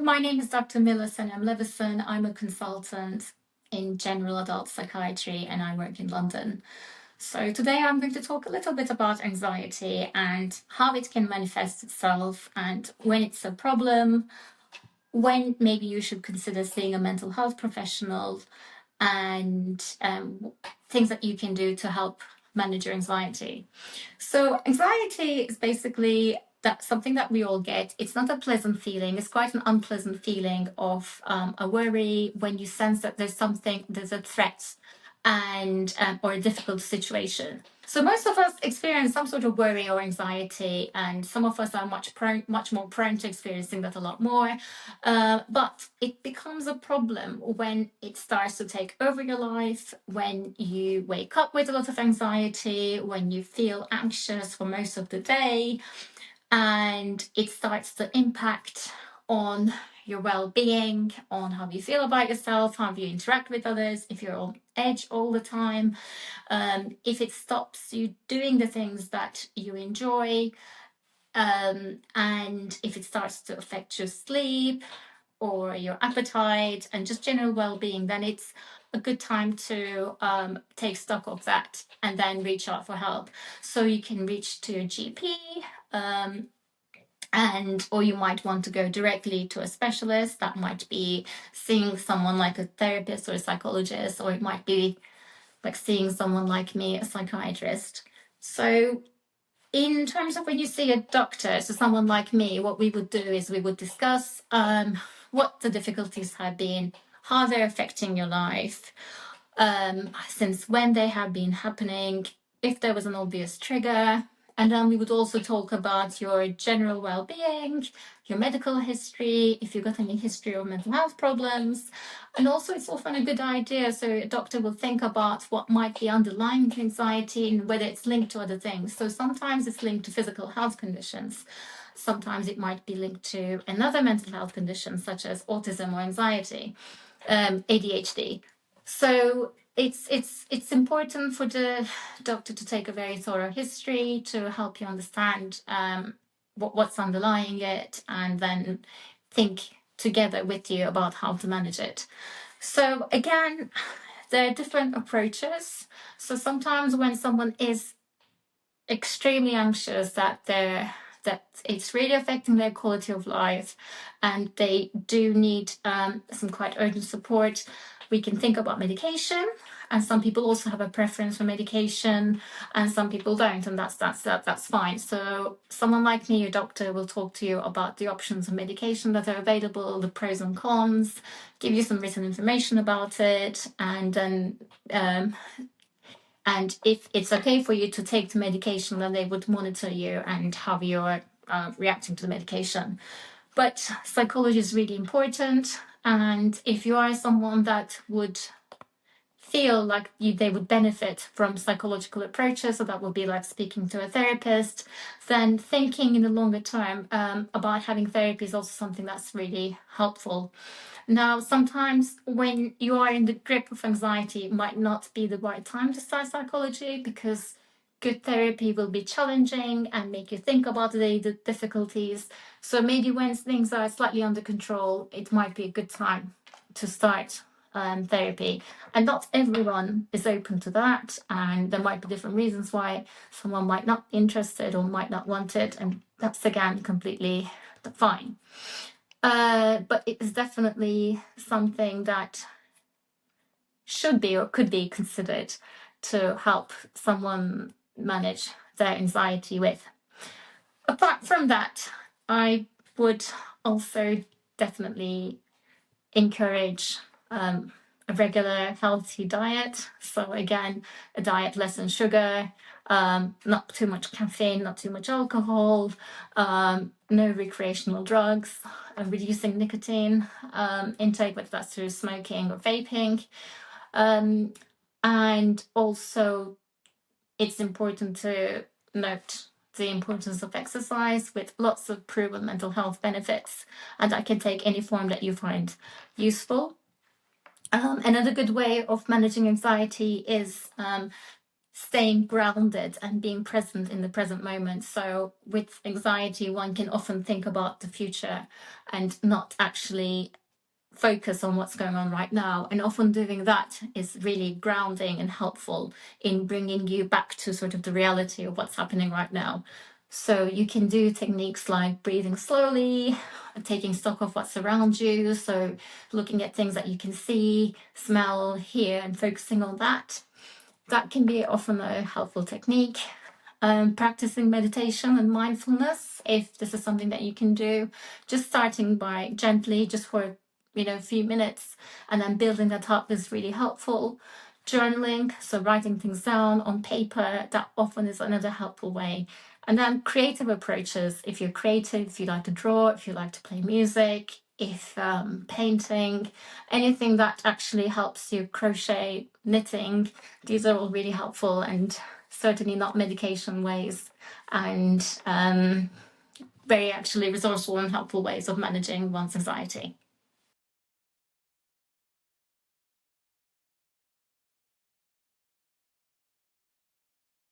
My name is Dr. Millicent M. Levison. I'm a consultant in general adult psychiatry and I work in London. So today I'm going to talk a little bit about anxiety and how it can manifest itself and when it's a problem, when maybe you should consider seeing a mental health professional, and things that you can do to help manage your anxiety. So anxiety is basically that's something that we all get. It's not a pleasant feeling. It's quite an unpleasant feeling of a worry when you sense that there's a threat and or a difficult situation. So most of us experience some sort of worry or anxiety, and some of us are much more prone to experiencing that a lot more. But it becomes a problem when it starts to take over your life, when you wake up with a lot of anxiety, when you feel anxious for most of the day, and it starts to impact on your well-being, on how you feel about yourself, how you interact with others, if you're on edge all the time, if it stops you doing the things that you enjoy, and if it starts to affect your sleep or your appetite and just general well-being, then it's a good time to take stock of that and then reach out for help. So you can reach to your GP, or you might want to go directly to a specialist. That might be seeing someone like a therapist or a psychologist, or it might be like seeing someone like me, a psychiatrist. So in terms of when you see a doctor, so someone like me, what we would do is we would discuss what the difficulties have been, how they're affecting your life, since when they have been happening, if there was an obvious trigger. And then we would also talk about your general well-being, your medical history, if you've got any history of mental health problems. And also it's often a good idea, so a doctor will think about what might be underlying anxiety and whether it's linked to other things. So sometimes it's linked to physical health conditions. Sometimes it might be linked to another mental health condition, such as autism or anxiety, ADHD. So it's important for the doctor to take a very thorough history to help you understand what's underlying it, and then think together with you about how to manage it. So again, there are different approaches. So sometimes when someone is extremely anxious that it's really affecting their quality of life and they do need some quite urgent support, we can think about medication. And some people also have a preference for medication, and some people don't, and that's fine. So someone like me, your doctor, will talk to you about the options of medication that are available, the pros and cons, give you some written information about it, and then and if it's okay for you to take the medication, then they would monitor you and how you're reacting to the medication. But psychology is really important. And if you are someone that would feel like they would benefit from psychological approaches, so that would be like speaking to a therapist, then thinking in the longer term about having therapy is also something that's really helpful. Now, sometimes when you are in the grip of anxiety, it might not be the right time to start psychology, because good therapy will be challenging and make you think about the difficulties. So maybe when things are slightly under control, it might be a good time to start therapy. And not everyone is open to that, and there might be different reasons why someone might not be interested or might not want it, and that's again completely fine. But it is definitely something that should be or could be considered to help someone manage their anxiety with. Apart from that, I would also definitely encourage a regular healthy diet. So again, a diet less in sugar, not too much caffeine, not too much alcohol, no recreational drugs, reducing nicotine intake, whether that's through smoking or vaping. And also it's important to note the importance of exercise, with lots of proven mental health benefits, and that can take any form that you find useful. Another good way of managing anxiety is staying grounded and being present in the present moment. So with anxiety, one can often think about the future and not actually focus on what's going on right now. And often doing that is really grounding and helpful in bringing you back to sort of the reality of what's happening right now. So you can do techniques like breathing slowly, taking stock of what's around you. So looking at things that you can see, smell, hear, and focusing on that. That can be often a helpful technique. Practicing meditation and mindfulness, if this is something that you can do, just starting by gently, just for a few minutes, and then building that up is really helpful. Journaling, so writing things down on paper, that often is another helpful way. And then creative approaches, if you're creative, if you like to draw, if you like to play music, if painting, anything that actually helps you, crochet, knitting, these are all really helpful and certainly not medication ways, and very actually resourceful and helpful ways of managing one's anxiety.